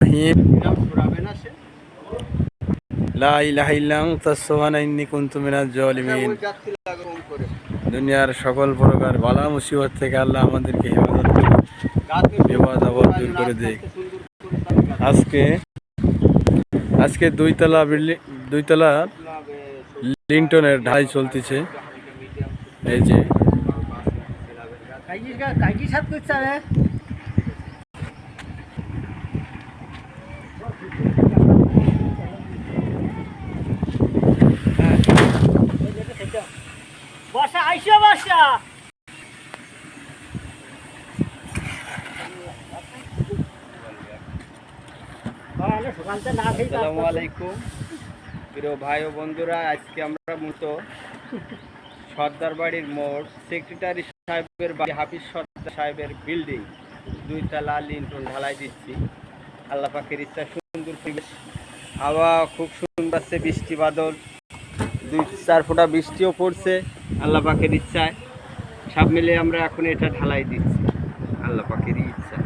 রহিম লা ইলাহা ইল্লা আনতা সুবহানাকা ইন্নী কুনতু মিনাজ জালিমিন। দুনিয়ার সকল প্রকার বালা মুসিবত থেকে আল্লাহ আমাদেরকে হেফাজত করে, বিপদ আপদ দূর করে দেয়। আজকে দুইতলা লিন্টনের ঢালাই চলতেছে। এই যে বর্ষা আইসো বর্ষা আসসালামু আলাইকুম প্রিয় ভাই ও বন্ধুরা, আজকে আমরা মূলত সর্দার বাড়ির মোড় সেক্রেটারি সাহেবের বাড়ি হাফিজ সর্দার সাহেবের বিল্ডিং দুইতলা লিন্টন ঢালাই দিচ্ছি। আল্লাহ পাকের ইচ্ছা সুন্দর পরিবেশ, হাওয়া খুব সুন্দর আছে, বৃষ্টি বাদল 2-4 ফোঁটা বৃষ্টিও পড়ছে। আল্লাহ পাকের ইচ্ছায় সব মিলে আমরা এখন এটা ঢালাই দিচ্ছি, আল্লাহ পাকেরই ইচ্ছা।